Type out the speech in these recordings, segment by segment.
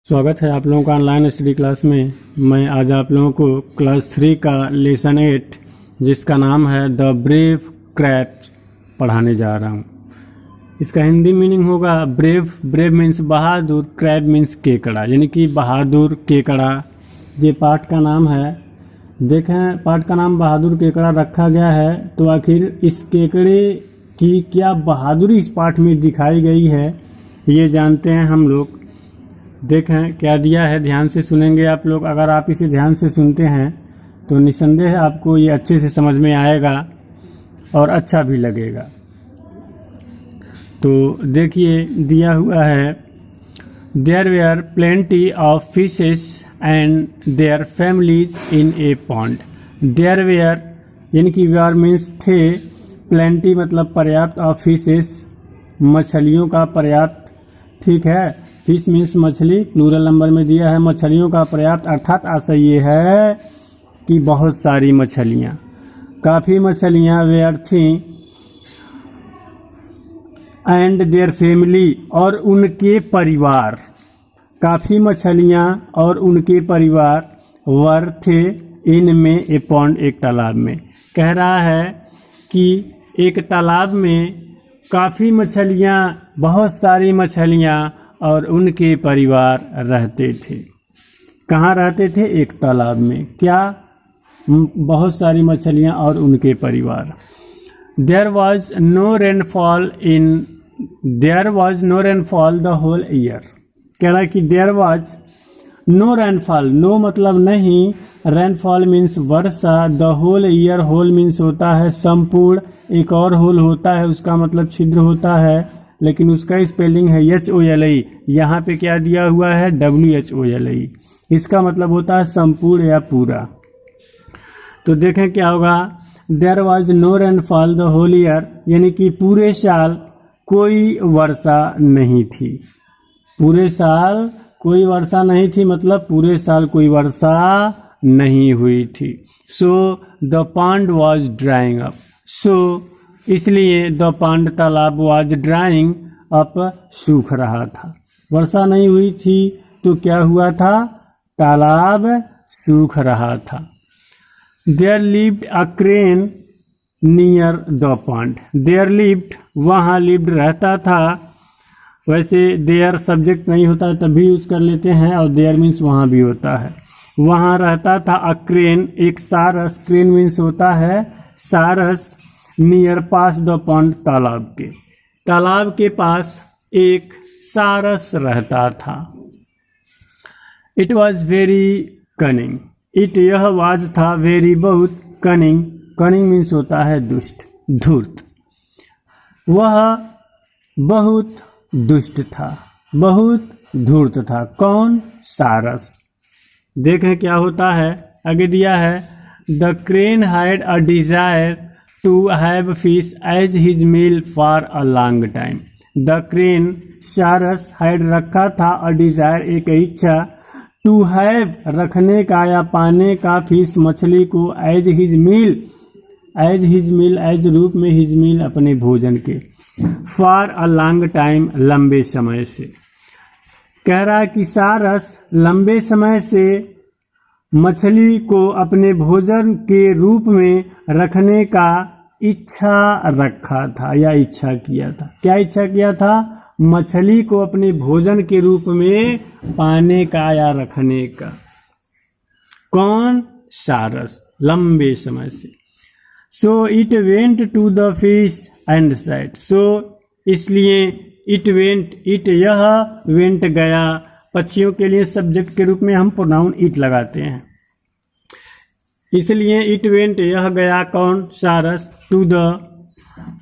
स्वागत है आप लोगों का ऑनलाइन स्टडी क्लास में। मैं आज आप लोगों को क्लास 3 का लेसन 8 जिसका नाम है द ब्रेव क्रैब पढ़ाने जा रहा हूँ। इसका हिंदी मीनिंग होगा ब्रेव। ब्रेव मीन्स बहादुर, क्रैब मीन्स केकड़ा, यानी कि बहादुर केकड़ा। ये पाठ का नाम है। देखें, पाठ का नाम बहादुर केकड़ा रखा गया है, तो आखिर इस केकड़े की क्या बहादुरी इस पाठ में दिखाई गई है, ये जानते हैं हम लोग। देखें क्या दिया है, ध्यान से सुनेंगे आप लोग। अगर आप इसे ध्यान से सुनते हैं तो निसंदेह आपको ये अच्छे से समझ में आएगा और अच्छा भी लगेगा। तो देखिए दिया हुआ है, there were plenty of fishes and their families in a pond. There were यानी कि वेयर मीन्स थे, प्लेंटी मतलब पर्याप्त, ऑफ फिशेस मछलियों का पर्याप्त, ठीक है। फिश मीन्स मछली, प्लूरल नंबर में दिया है मछलियों का पर्याप्त, अर्थात आशय ये है कि बहुत सारी मछलियाँ, काफ़ी मछलियाँ वेयर थी, एंड देयर फैमिली और उनके परिवार, काफ़ी मछलियाँ और उनके परिवार वर थे इनमें ए पॉन्ड एक तालाब में। कह रहा है कि एक तालाब में काफ़ी मछलियाँ, बहुत सारी मछलियाँ और उनके परिवार रहते थे। कहाँ रहते थे? एक तालाब में। क्या? बहुत सारी मछलियाँ और उनके परिवार। There was no rainfall the whole year. कह रहा है कि there was no rainfall, no मतलब नहीं, रेनफॉल मीन्स वर्षा, the whole year, whole means होता है संपूर्ण, एक और होल होता है उसका मतलब छिद्र होता है, लेकिन उसका स्पेलिंग है HOLE। यहाँ पे क्या दिया हुआ है? WHOLE। इसका मतलब होता है संपूर्ण या पूरा। तो देखें क्या होगा, there was no rainfall the whole year, यानी कि पूरे साल कोई वर्षा नहीं थी। पूरे साल कोई वर्षा नहीं थी मतलब पूरे साल कोई वर्षा नहीं हुई थी। So the pond was drying up. So इसलिए द पॉन्ड तालाब वाज ड्राइंग अप, सूख रहा था। वर्षा नहीं हुई थी तो क्या हुआ था? तालाब सूख रहा था। There lived a crane near the pond. There lived, वहाँ लिव्ड रहता था। वैसे देयर सब्जेक्ट नहीं होता तब भी यूज कर लेते हैं, और देयर मीन्स वहाँ भी होता है। वहाँ रहता था अ क्रेन, एक सारस, क्रेन मीन्स होता है सारस, नियर पास द पॉन्ड, तालाब के पास एक सारस रहता था। It was very cunning. It यह वाज था, वेरी बहुत, कनिंग, कनिंग मीन्स होता है दुष्ट, धूर्त। वह बहुत दुष्ट था, बहुत धूर्त था। कौन? सारस। देखें क्या होता है, आगे दिया है, the crane had a desire to have fish as his meal for a long time. The crane, सारस, had रखा था, a desire एक इच्छा, to have रखने का या पाने का, fish मछली को, as his meal, as रूप में, his meal अपने भोजन के, for a long time लंबे समय से। कह रहा है कि सारस लंबे समय से मछली को अपने भोजन के रूप में रखने का इच्छा रखा था या इच्छा किया था। क्या इच्छा किया था? मछली को अपने भोजन के रूप में पाने का या रखने का। कौन? सारस, लंबे समय से। So it went to the fish and said. So इसलिए इट वेंट, इट यह, वेंट गया, पक्षियों के लिए सब्जेक्ट के रूप में हम प्रोनाउन इट लगाते हैं, इसलिए इट वेंट यह गया, कौन? सारस, टू द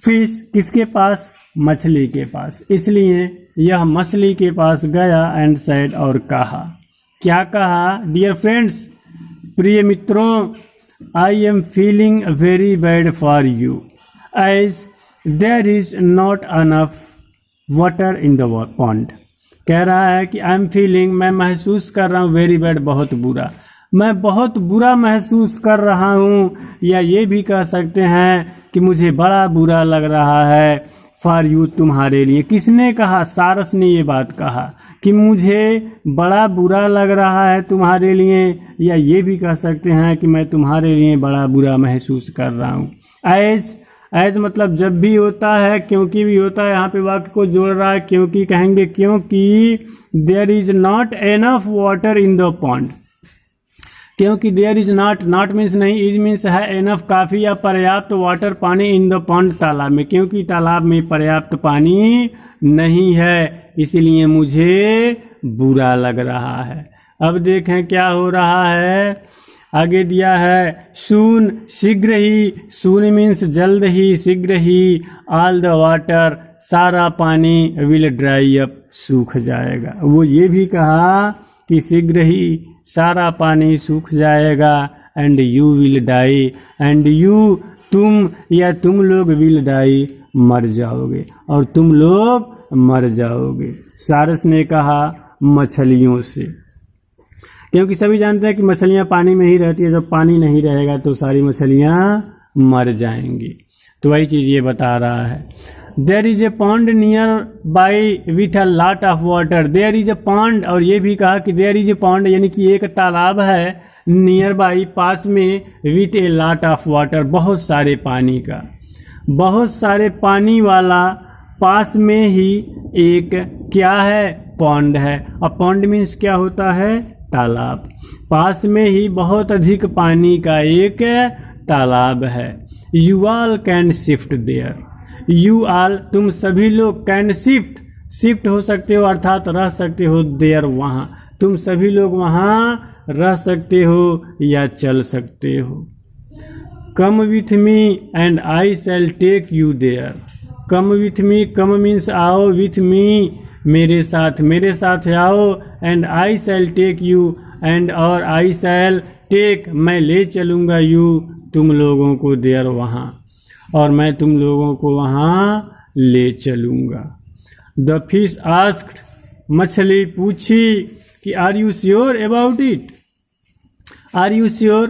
फिश, किसके पास? मछली के पास, इसलिए यह मछली के पास गया, एंड सेड और कहा। क्या कहा? डियर फ्रेंड्स, प्रिय मित्रों, I am feeling very bad for you as there is not enough water in the pond. कह रहा है कि आई एम फीलिंग, मैं महसूस कर रहा हूँ, वेरी बैड बहुत बुरा, मैं बहुत बुरा महसूस कर रहा हूँ, या ये भी कह सकते हैं कि मुझे बड़ा बुरा लग रहा है, फॉर यू, तुम्हारे लिए। किसने कहा? सारस ने ये बात कहा कि मुझे बड़ा बुरा लग रहा है तुम्हारे लिए, या ये भी कह सकते हैं कि मैं तुम्हारे लिए बड़ा बुरा महसूस कर रहा हूँ। एज मतलब जब भी होता है, क्योंकि भी होता है, यहाँ पे वाक्य को जोड़ रहा है, क्योंकि कहेंगे क्योंकि there is not enough water in the pond, क्योंकि देयर इज नॉट मीन्स नहीं, इज मीन्स है, एनफ काफी या पर्याप्त, वाटर पानी, इन द पॉन्ड तालाब में, क्योंकि तालाब में पर्याप्त पानी नहीं है, इसलिए मुझे बुरा लग रहा है। अब देखें क्या हो रहा है, आगे दिया है सून शीघ्र ही, सून मीन्स जल्द ही, शीघ्र ही, ऑल द वाटर सारा पानी, विल ड्राई अप सूख जाएगा। वो ये भी कहा कि शीघ्र ही सारा पानी सूख जाएगा, and you will die, and you तुम या तुम लोग, विल डाई मर जाओगे, और तुम लोग मर जाओगे। सारस ने कहा मछलियों से, क्योंकि सभी जानते हैं कि मछलियां पानी में ही रहती है, जब पानी नहीं रहेगा तो सारी मछलियां मर जाएंगी। तो वही चीज ये बता रहा है। There is a pond near by with a lot of water, there is a pond, और ये भी कहा कि देयर इज ए पॉन्ड यानी कि एक तालाब है, नियर बाई पास में, with a lot of water बहुत सारे पानी का, बहुत सारे पानी वाला, पास में ही एक क्या है, पॉन्ड है। अब पॉन्ड मीन्स क्या होता है, तालाब, पास में ही बहुत अधिक पानी का एक तालाब है। You all can shift there, you all तुम सभी लोग, कैन शिफ्ट, शिफ्ट हो सकते हो अर्थात रह सकते हो, देयर वहाँ, तुम सभी लोग वहाँ रह सकते हो या चल सकते हो। Come with me and I shall take you there, come with me, come means आओ, विथ मी मेरे साथ आओ, and I shall take you, and और आई शैल टेक मैं ले चलूँगा, यू तुम लोगों को, देयर वहाँ, और मैं तुम लोगों को वहाँ ले चलूँगा। द फिश आस्क्ड, मछली पूछी कि are you sure about it, are you sure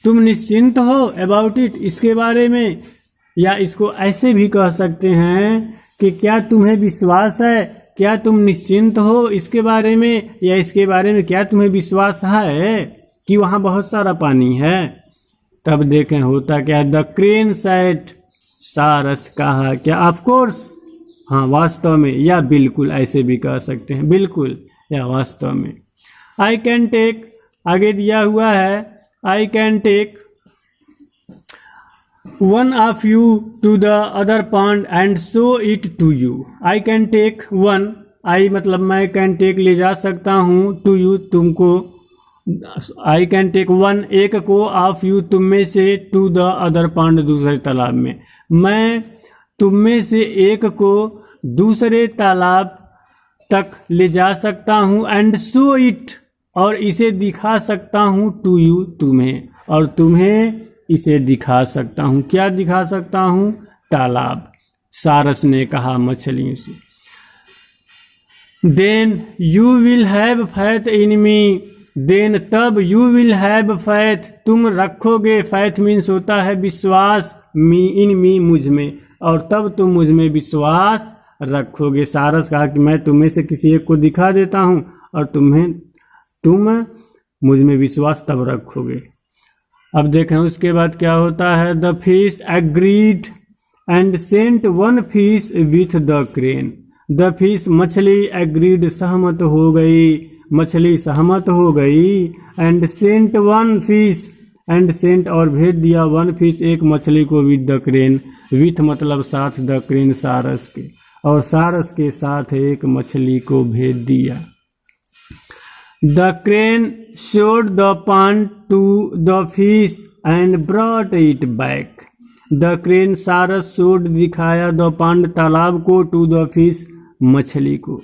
तुम निश्चिंत हो, अबाउट इट इसके बारे में, या इसको ऐसे भी कह सकते हैं कि क्या तुम्हें विश्वास है, क्या तुम निश्चिंत हो इसके बारे में, या इसके बारे में क्या तुम्हें विश्वास है कि वहाँ बहुत सारा पानी है। तब देखें होता क्या, द क्रेन सेड, सारस कहा, क्या ऑफ कोर्स, हाँ वास्तव में, या बिल्कुल ऐसे भी कह सकते हैं, बिल्कुल या वास्तव में। आई कैन टेक, आगे दिया हुआ है, I can take one of you to the other pond and show it to you, I can take one, I मतलब मैं can take ले जा सकता हूँ, to you तुमको, I can take one एक को, of you तुम में से, to the other pond दूसरे तालाब में, मैं तुम में से एक को दूसरे तालाब तक ले जा सकता हूँ, and show it और इसे दिखा सकता हूँ, to you तुम्हें, और तुम्हें इसे दिखा सकता हूँ, क्या दिखा सकता हूँ, तालाब। सारस ने कहा मछलियों से। Then you will have faith in me, then तब, यू विल हैव फैथ तुम रखोगे, फैथ मीन्स होता है विश्वास, मी इन मी मुझ में, और तब तुम मुझ में विश्वास रखोगे। सारस कहा कि मैं तुम्हें से किसी एक को दिखा देता हूँ और तुम मुझ में विश्वास तब रखोगे। अब देखें उसके बाद क्या होता है, the fish agreed and sent one fish with the crane, the fish मछली, एग्रीड सहमत हो गई, मछली सहमत हो गई, and sent one fish, and sent और भेज दिया, वन फिश एक मछली को, विथ द क्रेन, विथ मतलब साथ, द क्रेन सारस के, और सारस के साथ एक मछली को भेज दिया। The crane showed the pond to the fish and brought it back. The crane सारस showed दिखाया, the pond तालाब को, to the fish मछली को,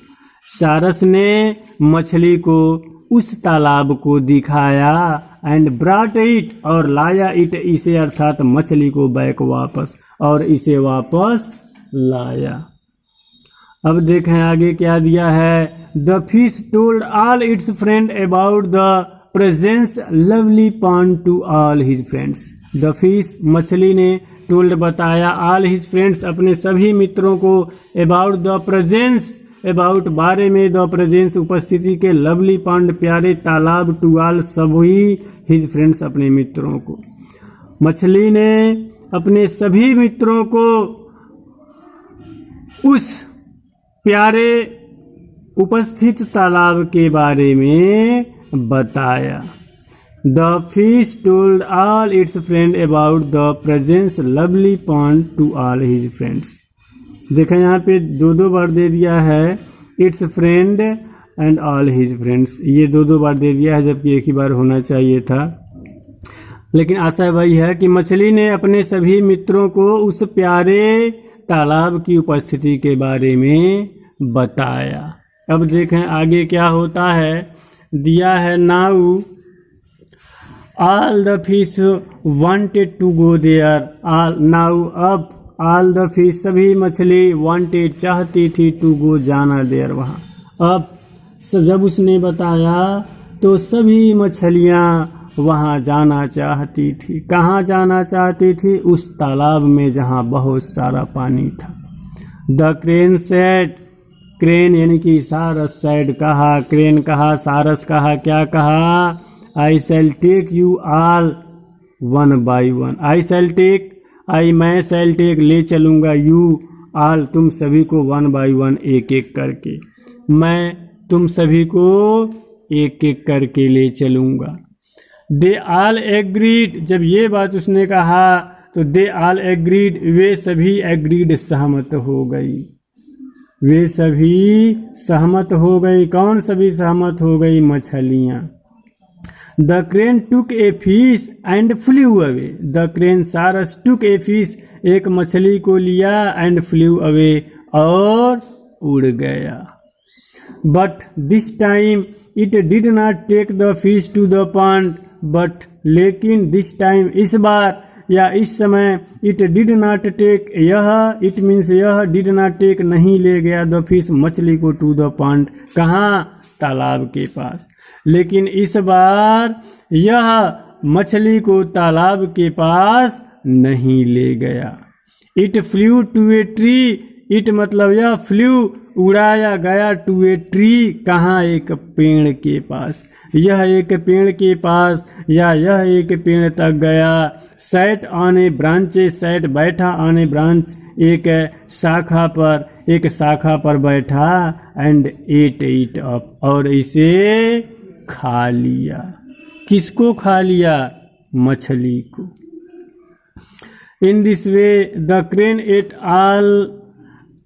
सारस ने मछली को उस तालाब को दिखाया, and brought it और लाया, it इसे अर्थात मछली को, back वापस, और इसे वापस लाया। अब देखें आगे क्या दिया है, the fish told all its friend about the presence lovely pond to all his friends, the fish मछली ने, टोल्ड बताया, ऑल हिज फ्रेंड्स अपने सभी मित्रों को, अबाउट द प्रेजेंस अबाउट बारे में, द प्रेजेंस उपस्थिति के, लवली पॉन्ड प्यारे तालाब, टू ऑल सभी हिज फ्रेंड्स अपने मित्रों को। मछली ने अपने सभी मित्रों को उस प्यारे उपस्थित तालाब के बारे में बताया। The fish told all its friend about the presence lovely pond to all his friends. देखा यहाँ पे दो बार दे दिया है, its friend and all his friends, ये दो बार दे दिया है, जबकि एक ही बार होना चाहिए था। लेकिन आशा वही है कि मछली ने अपने सभी मित्रों को उस प्यारे तालाब की उपस्थिति के बारे में बताया। अब देखें आगे क्या होता है, दिया है now all the fish wanted to go there, all now अब ऑल द फिश सभी मछली वांटेड चाहती थी, टू गो जाना देयर वहाँ। अब जब उसने बताया तो सभी मछलियाँ वहाँ जाना चाहती थी। कहाँ जाना चाहती थी? उस तालाब में जहाँ बहुत सारा पानी था। द क्रेन सेड, क्रेन यानी कि सारस सेड कहा, क्रेन कहा, सारस कहा, क्या कहा? I shall take you all one by one. I shall take, I मैं शैल टेक ले चलूँगा, यू ऑल तुम सभी को, वन बाई वन एक एक करके, मैं तुम सभी को एक एक करके ले चलूँगा। दे ऑल एग्रीड, जब ये बात उसने कहा तो दे ऑल एग्रीड, वे सभी एग्रीड सहमत हो गई, वे सभी सहमत हो गई। कौन सभी सहमत हो गई? मछलियाँ। The crane took a fish and flew away, the crane सारस टुक ए फिश, एक मछली को लिया, एंड फ्ल्यू अवे और उड़ गया। But this time it did not take the fish to the pond, but लेकिन दिस टाइम इस बार या इस समय, इट डिड नॉट टेक, यह इट मीन्स यह, डिड नॉट टेक नहीं ले गया, द फिश मछली को, टू द पॉन्ड कहाँ? तालाब के पास। लेकिन इस बार यह मछली को तालाब के पास नहीं ले गया। It flew to a tree, it मतलब यह, फ्लू उड़ाया गया, टू ए ट्री कहाँ? एक पेड़ के पास। यह एक पेड़ के पास या यह एक पेड़ तक गया। Sat on a branch, sat बैठा, ऑन ए ब्रांच एक शाखा पर, एक शाखा पर बैठा, एंड एट इट अप और इसे खा लिया। किसको खा लिया? मछली को। In this way the crane at all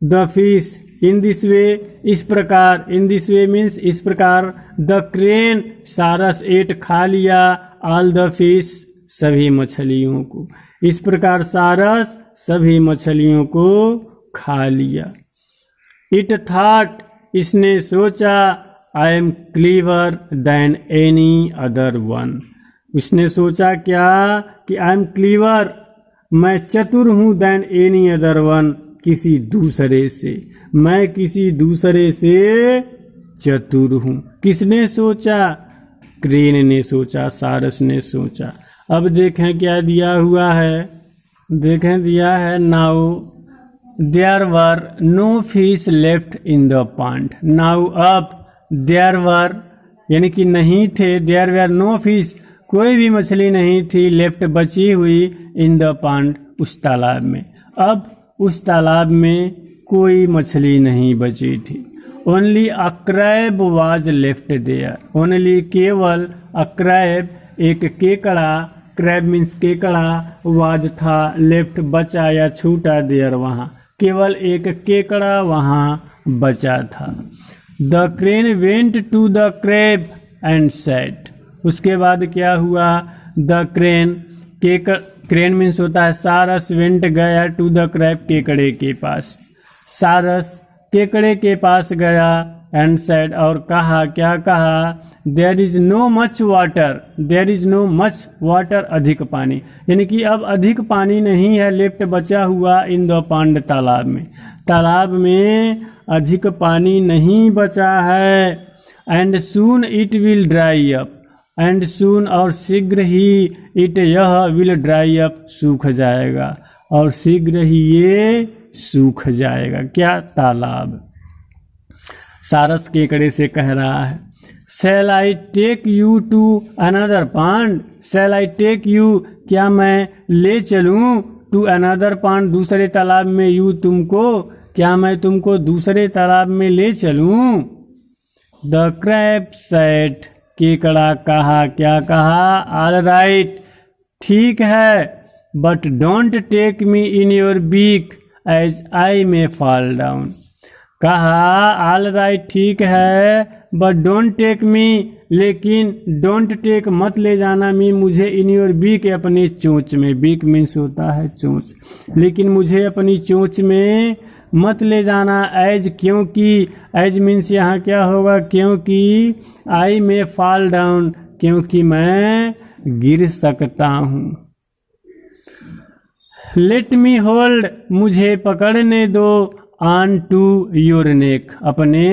the fish, in this way इस प्रकार, इन दिस वे मीन्स इस प्रकार, द क्रेन सारस एट खा लिया, ऑल द फिश सभी मछलियों को। इस प्रकार सारस सभी मछलियों को खा लिया। इट थॉट, इसने सोचा, I am clever than any other one, उसने सोचा क्या? कि आई एम क्लीवर, मैं चतुर हूँ, देन एनी अदर वन, किसी दूसरे से, मैं किसी दूसरे से चतुर हूँ। किसने सोचा? क्रेन ने सोचा, सारस ने सोचा। अब देखें क्या दिया हुआ है, देखें दिया है now there were no fish left in the pond. Now अब देयर वर यानी कि नहीं थे, देयर वर नो फिश कोई भी मछली नहीं थी, लेफ्ट बची हुई, इन द पॉन्ड उस तालाब में। अब उस तालाब में कोई मछली नहीं बची थी। Only a crab was left there, only केवल अ क्रैब एक केकड़ा, क्रैब मीन्स केकड़ा, वाज था, लेफ्ट बचा या छूटा, देयर वहाँ, केवल एक केकड़ा वहाँ बचा था। The crane went to the crab and said, उसके बाद क्या हुआ? द क्रेन, क्रेन मीन्स होता है सारस, वेंट गया, टू द क्रैब केकड़े के पास, सारस केकड़े के पास गया, एंड सेड और कहा, क्या कहा? There is no much water, there is no much water, अधिक पानी, यानी कि अब अधिक पानी नहीं है, लेफ्ट बचा हुआ, इन द पॉन्ड तालाब में, तालाब में अधिक पानी नहीं बचा है। And soon it will dry up, and soon और शीघ्र ही, इट यह, विल ड्राई अप सूख जाएगा, और शीघ्र ही ये सूख जाएगा। क्या? तालाब। सारस केकड़े से कह रहा है। Shall I take you to another pond? Shall I take you? क्या मैं ले चलूं? To another pond, दूसरे तालाब में। you, तुमको। क्या मैं तुमको दूसरे तालाब में ले चलूं? The crab said, केकड़ा कहा, क्या कहा? All right, ठीक है, but don't take me in your beak as I may fall down। कहा all right, ठीक है, बट डोंट टेक मी, लेकिन डोंट टेक मत ले जाना मी, मुझे इन योर बीक, अपने चोंच में। बीक मीन्स होता है चोंच। लेकिन मुझे अपनी चोंच में मत ले जाना। एज, क्योंकि। एज मीन्स यहाँ क्या होगा? क्योंकि। आई में फॉल डाउन, क्योंकि मैं गिर सकता हूँ। लेट मी होल्ड, मुझे पकड़ने दो। ऑन टू योर नेक, अपने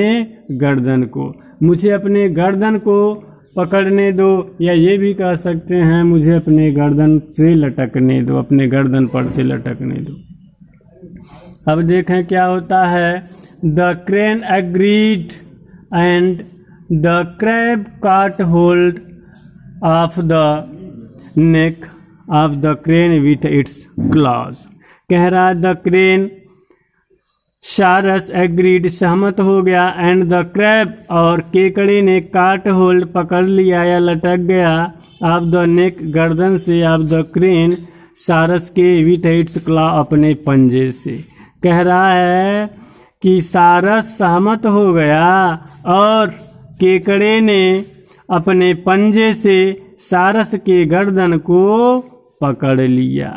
गर्दन को। मुझे अपने गर्दन को पकड़ने दो, या ये भी कह सकते हैं मुझे अपने गर्दन से लटकने दो, अपने गर्दन पर से लटकने दो। अब देखें क्या होता है। The crane agreed and the crab caught hold of the neck of the crane with its claws. कह रहा द क्रेन, सारस एग्रीड, सहमत हो गया, एंड द क्रैब, और केकड़े ने, काट होल्ड, पकड़ लिया या लटक गया, ऑफ द नेक, गर्दन से, ऑफ द क्रेन, सारस के, विथ इट्स क्लॉ, अपने पंजे से। कह रहा है कि सारस सहमत हो गया और केकड़े ने अपने पंजे से सारस के गर्दन को पकड़ लिया।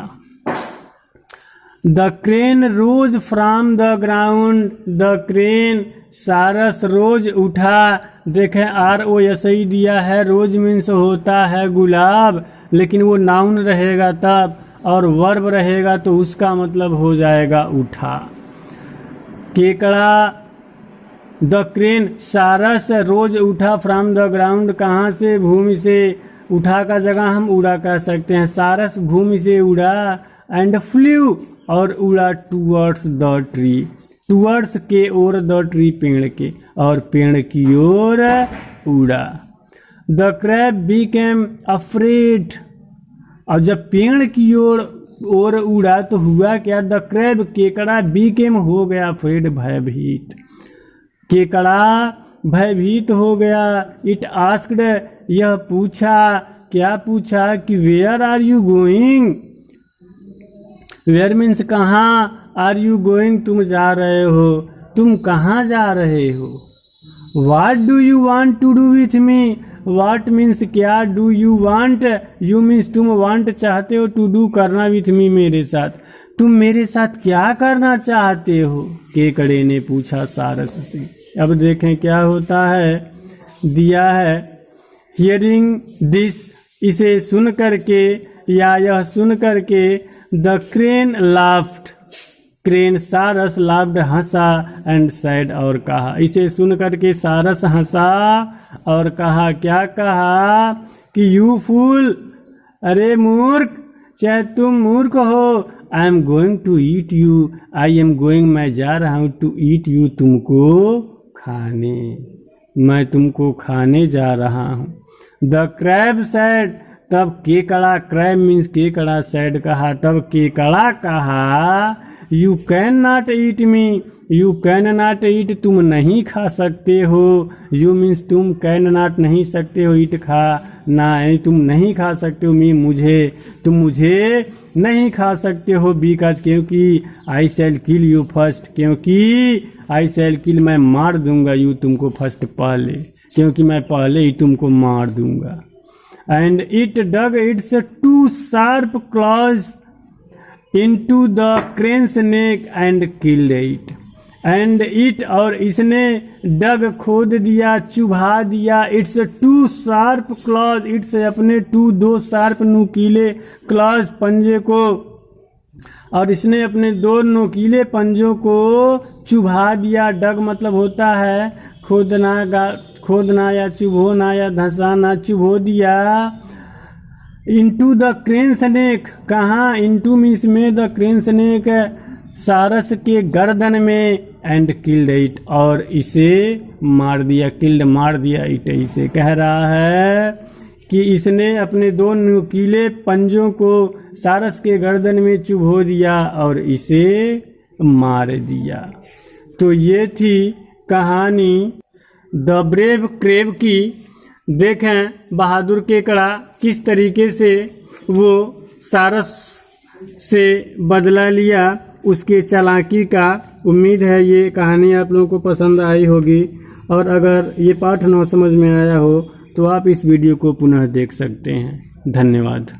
The crane rose from the ground, the crane, सारस रोज उठा। देखें ROS दिया है। रोज मीन्स होता है गुलाब, लेकिन वो नाउन रहेगा तब, और वर्ब रहेगा तो उसका मतलब हो जाएगा उठा। केकड़ा, द क्रेन, सारस रोज उठा, फ्रॉम द ग्राउंड, कहाँ से? भूमि से। उठा का जगह हम उड़ा कह सकते हैं। सारस भूमि से उड़ा, एंड फ्लू, और उड़ा, टूवर्ड्स द ट्री, टूवर्ड्स के ओर, द ट्री, पेड़ के, और पेड़ की ओर उड़ा। द क्रैब बीकेम अफ्रेड, और जब पेड़ की ओर उड़ा तो हुआ क्या? द क्रैब, केकड़ा, बीकेम, हो गया, अफ्रेड, भयभीत। केकड़ा भयभीत हो गया। इट आस्क्ड, यह पूछा, क्या पूछा? कि where are you going? Where means कहाँ, आर यू गोइंग, तुम जा रहे हो, तुम कहाँ जा रहे हो। What do you want to do with me? What means क्या, do you want, you means तुम, वांट चाहते हो, टू डू करना, विथ मी मेरे साथ, तुम मेरे साथ क्या करना चाहते हो? केकड़े ने पूछा सारस से। अब देखें क्या होता है। दिया है हियरिंग दिस, इसे सुन करके, या यह सुन करके, द क्रेन लाफ्ड, क्रेन, सारस, लाफ्ड, हंसा, एंड सैड, और कहा। इसे सुन करके सारस हंसा और कहा, क्या कहा? कि यू फूल, अरे मूर्ख, चाहे तुम मूर्ख हो। I am going to eat you, I am going, मैं जा रहा हूँ, टू ईट यू, तुमको खाने, मैं तुमको खाने जा रहा हूँ। द क्रैब सैड, तब केकड़ा, क्रैब मीन्स केकड़ा, सैड कहा, तब केकड़ा कहा, you can not eat me, you can not eat, तुम नहीं खा सकते हो। यू मीन्स तुम, कैन नॉट नहीं सकते हो, ईट खा ना, तुम नहीं खा सकते हो, मी मुझे, तुम मुझे नहीं खा सकते हो। बिकॉज, क्योंकि, आई शैल किल यू फर्स्ट, क्योंकि, आई शैल किल, मैं मार दूंगा, यू, तुमको, फर्स्ट, पहले, क्योंकि मैं पहले ही तुमको मार दूंगा। And it dug its two sharp claws into the crane's neck and killed it. And it, और इसने, डग, खोद दिया, चुभा दिया, its two sharp claws, its, अपने, टू, दो, शार्प, नुकीले, क्लॉज, पंजे को, और इसने अपने दो नुकीले पंजों को चुभा दिया। डग मतलब होता है खोदना या चुभोना या धंसाना, चुभो दिया। इनटू द क्रेन स्नेक, कहाँ? इनटू मीन्स में, द क्रेन स्नेक, सारस के गर्दन में एंड किल्ड इट, और इसे मार दिया। किल्ड मार दिया, इट इसे कह रहा है कि इसने अपने दो नुकीले पंजों को सारस के गर्दन में चुभो दिया और इसे मार दिया। तो ये थी कहानी द ब्रेव क्रेव की। देखें बहादुर केकड़ा किस तरीके से वो सारस से बदला लिया, उसके चालाकी का। उम्मीद है ये कहानी आप लोगों को पसंद आई होगी, और अगर ये पाठ न समझ में आया हो तो आप इस वीडियो को पुनः देख सकते हैं। धन्यवाद।